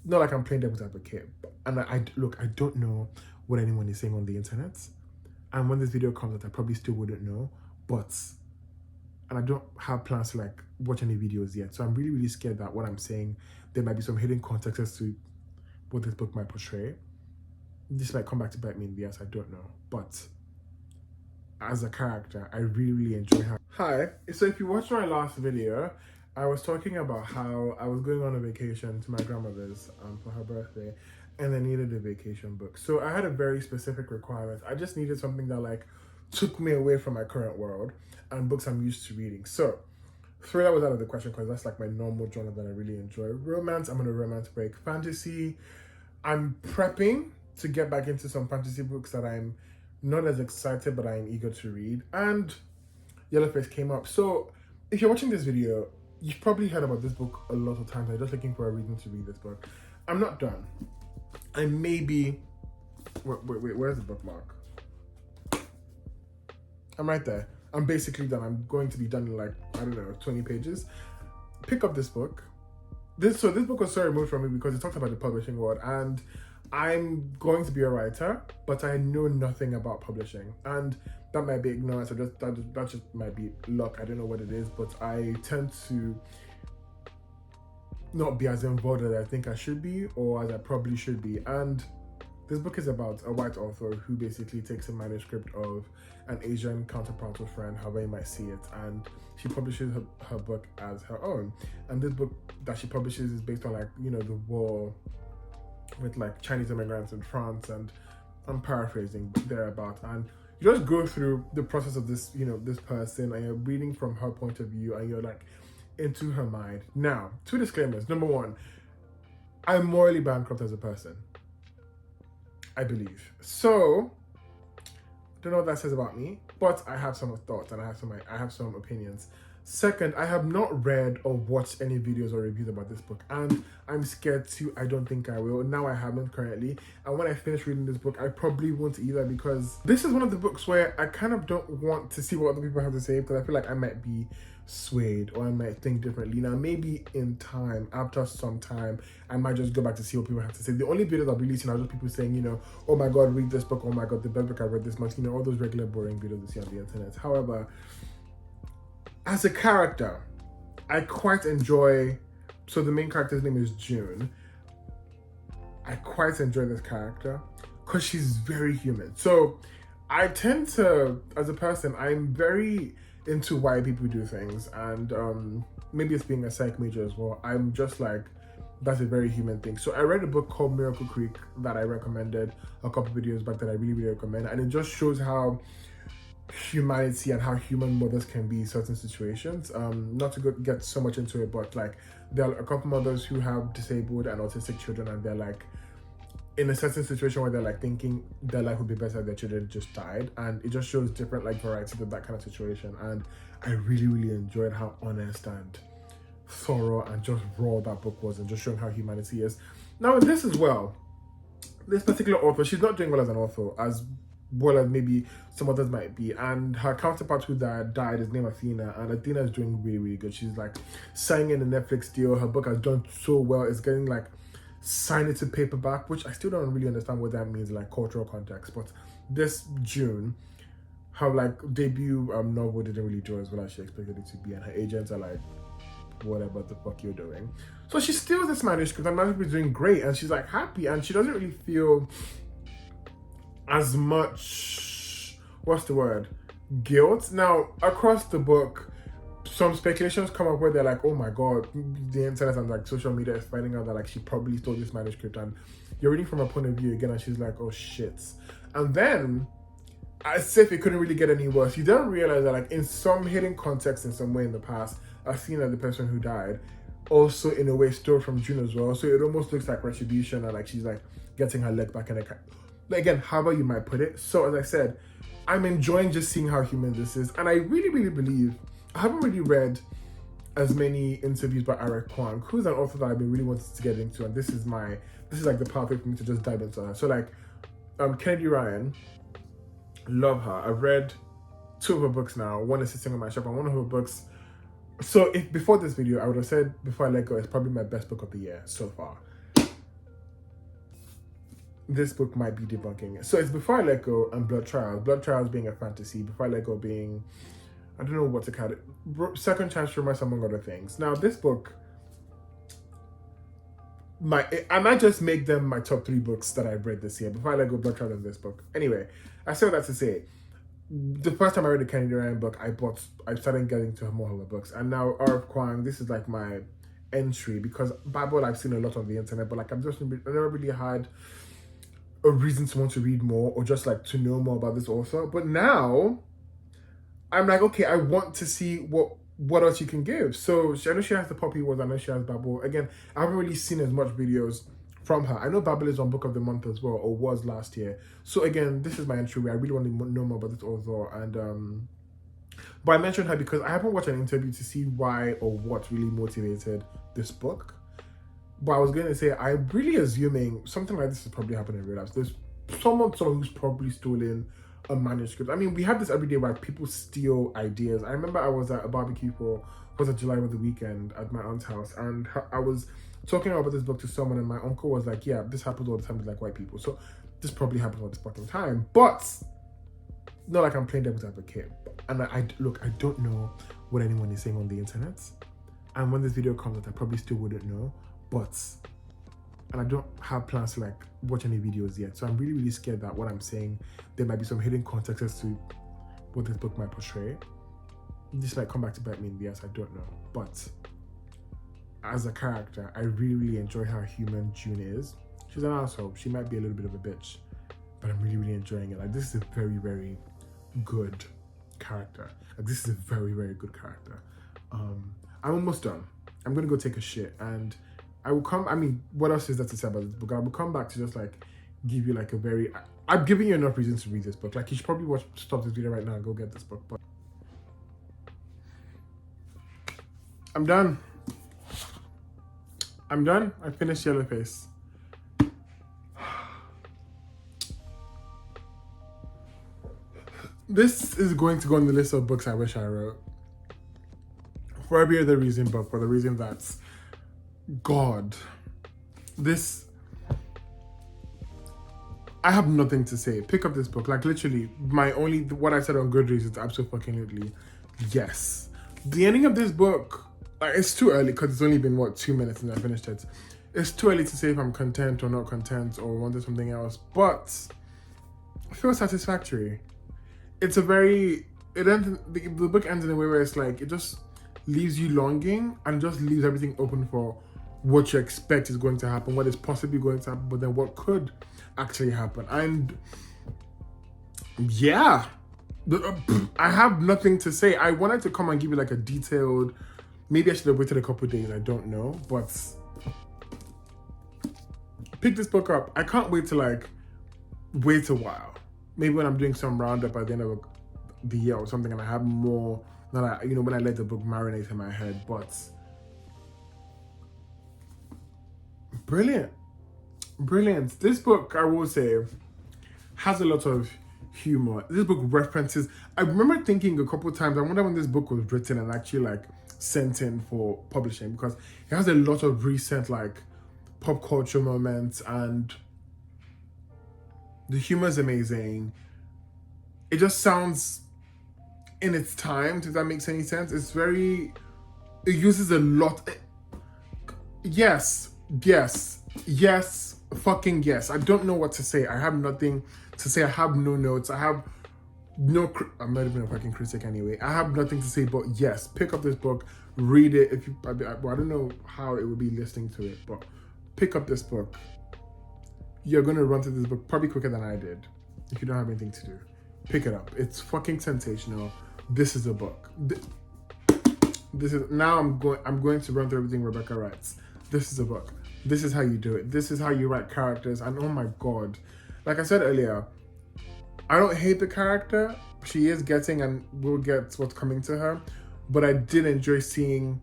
not like I'm playing devil's advocate, and look, I don't know what anyone is saying on the internet, and when this video comes out, I probably still wouldn't know, but, and I don't have plans to like watch any videos yet, so I'm really, really scared that what I'm saying, there might be some hidden context as to what this book might portray. This might come back to bite me in the ass, I don't know, but as a character, I really, really enjoy her. Hi, so if you watched my last video, I was talking about how I was going on a vacation to my grandmother's for her birthday, and I needed a vacation book. So I had a very specific requirement. I just needed something that like took me away from my current world and books I'm used to reading. So thriller was out of the question because that's like my normal genre that I really enjoy. Romance, I'm on a romance break. Fantasy, I'm prepping to get back into some fantasy books that I'm not as excited, but I am eager to read. And Yellowface came up. So if you're watching this video, you've probably heard about this book a lot of times. I'm just looking for a reason to read this book. I'm not done. I may be... Wait, where's the bookmark? I'm right there. I'm basically done. I'm going to be done in like, I don't know, 20 pages. Pick up this book. This book was so removed from me because it talks about the publishing world, and I'm going to be a writer, but I know nothing about publishing, and that might be ignorance, or that just might be luck. I don't know what it is, but I tend to not be as involved as I think I should be, or as I probably should be. And this book is about a white author who basically takes a manuscript of an Asian counterpart or friend, however you might see it, and she publishes her book as her own. And this book that she publishes is based on like, you know, the war with like Chinese immigrants in France, and I'm paraphrasing thereabout. And you just go through the process of this, you know, this person, and you're reading from her point of view, and you're like into her mind. Now, two disclaimers. Number one, I'm morally bankrupt as a person, I believe. So, don't know what that says about me, but I have some thoughts and I have some opinions. Second, I have not read or watched any videos or reviews about this book, and I'm scared to. I don't think I will. Now I haven't currently, and when I finish reading this book, I probably won't either, because this is one of the books where I kind of don't want to see what other people have to say, because I feel like I might be swayed or I might think differently. Now maybe in time, after some time, I might just go back to see what people have to say. The only videos I've really seen are just people saying, you know, oh my god, read this book, oh my god, the best book I read this month, you know, all those regular boring videos you see on the internet. However, as a character, I quite enjoy, so the main character's name is June. I quite enjoy this character because she's very human. So I tend to, as a person, I'm very into why people do things, and maybe it's being a psych major as well. I'm just like, that's a very human thing. So I read a book called Miracle Creek that I recommended a couple videos back that I really, really recommend, and it just shows how humanity and how human mothers can be in certain situations. Not to get so much into it, but like there are a couple mothers who have disabled and autistic children, and they're like in a certain situation where they're like thinking their life would be better if their children just died, and it just shows different like varieties of that kind of situation. And I really, really enjoyed how honest and thorough and just raw that book was, and just showing how humanity is. Now in this as well, this particular author, she's not doing well as an author, as well as maybe some others might be, and her counterpart who died is named Athena, and Athena is doing really, really good. She's like signing in the Netflix deal. Her book has done so well, it's getting like signed into paperback, which I still don't really understand what that means, like cultural context. But this June, her like debut novel didn't really do as well as she expected it to be, and her agents are like, whatever the fuck you're doing. So she steals this manuscript, and the manuscript is doing great, and she's like happy, and she doesn't really feel as much, what's the word, guilt. Now across the book, some speculations come up where they're like, oh my god, the internet and like social media is finding out that like she probably stole this manuscript, and you're reading from her point of view again, and she's like, oh shit. And then, as if it couldn't really get any worse, you don't realize that like in some hidden context in some way in the past, Athena, the person who died, also in a way stole from June as well. So it almost looks like retribution, and like she's like getting her leg back in the again, however you might put it. So as I said, I'm enjoying just seeing how human this is, and I really, really believe, I haven't really read as many interviews by R.F.Kuang, who's an author that I've been really wanting to get into, and this is like the pathway for me to just dive into her. So like Kennedy Ryan, love her. I've read 2 of her books now. One is sitting on my shelf, and one of her books, so if before this video I would have said Before I Let Go is probably my best book of the year so far. this book might be debunking it. So it's Before I Let Go and Blood Trials. Blood Trials being a fantasy, Before I Let Go being, I don't know what to call it, Second Chance for Romance, among other things. Now this book, I might just make them my top 3 books that I've read this year. Before I Let Go, Blood Trials, and this book. Anyway, I say all that to say, the first time I read the Kennedy Ryan book, I started getting to more of her books. And now R.F.Kuang, this is like my entry, because Bible I've seen a lot on the internet, but like I never really had a reason to want to read more or just like to know more about this author. But now I'm like, okay, I want to see what else you can give. So I know she has the Poppy Wars, I know she has Babel. Again, I haven't really seen as much videos from her. I know Babel is on Book of the Month as well, or was last year. So again, this is my entry where I really want to know more about this author. And but I mentioned her because I haven't watched an interview to see why or what really motivated this book. But I was going to say, I'm really assuming something like this has probably happened in real life. There's someone who's probably stolen a manuscript. I mean, we have this every day where people steal ideas. I remember I was at a barbecue for July of the weekend at my aunt's house, and I was talking about this book to someone, and my uncle was like, yeah, this happens all the time with like white people. So this probably happens all this fucking time. But not like I'm playing devil's advocate. And I look, I don't know what anyone is saying on the internet. And when this video comes out, I probably still wouldn't know. But, and I don't have plans to like watch any videos yet. So I'm really, really scared that what I'm saying, there might be some hidden context as to what this book might portray. This might come back to bite me in the ass, I don't know. But as a character, I really, really enjoy how human June is. She's an asshole. She might be a little bit of a bitch, but I'm really, really enjoying it. Like, this is a very, very good character. Like, this is a very, very good character. I'm almost done. I'm gonna go take a shit, and I will come. I mean, what else is there to say about this book? I will come back to just like give you like a very. I'm giving you enough reasons to read this book. Like, you should probably stop this video right now and go get this book. But I'm done. I'm done. I finished Yellowface. This is going to go on the list of books I wish I wrote. For every other reason, but for the reason that, God, this, I have nothing to say. Pick up this book. Like, literally, what I said on Goodreads is absolutely yes. The ending of this book, like, it's too early because it's only been, 2 minutes since I finished it. It's too early to say if I'm content or not content or wanted something else, but I feel satisfactory. It's a very, the book ends in a way where it's like, it just leaves you longing and just leaves everything open for what you expect is going to happen, what is possibly going to happen, but then what could actually happen. And yeah, I have nothing to say. I wanted to come and give you like a detailed, maybe I should have waited a couple of days, I don't know, but pick this book up. I can't wait to like wait a while. Maybe when I'm doing some roundup at the end of the year or something, and I have more that when I let the book marinate in my head. But brilliant. This book, I will say, has a lot of humor. This book references, I remember thinking a couple of times, I wonder when this book was written and actually like sent in for publishing, because it has a lot of recent like pop culture moments, and the humor is amazing. It just sounds in its time, if that makes any sense. It uses a lot. Yes, fucking yes. I don't know what to say. I have nothing to say. I have no notes. I'm not even a fucking critic anyway. I have nothing to say, but yes, pick up this book, read it. I don't know how it would be listening to it, but pick up this book. You're gonna run through this book probably quicker than I did if you don't have anything to do. Pick it up. It's fucking sensational. This is a book. I'm going to run through everything Rebecca writes. This is a book. This is how you do it. This is how you write characters. And oh my God, like I said earlier, I don't hate the character. She is getting and will get what's coming to her, but I did enjoy seeing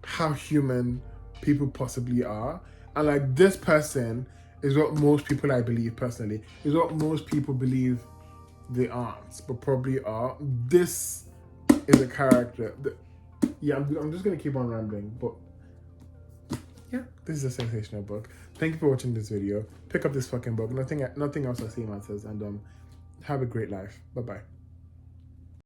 how human people possibly are. And like, this person is what most people, I believe personally, is what most people believe they aren't, but probably are. This is a character that, yeah, I'm just gonna keep on rambling, but yeah, this is a sensational book. Thank you for watching this video. Pick up this fucking book. Nothing else I say matters. And have a great life. Bye bye.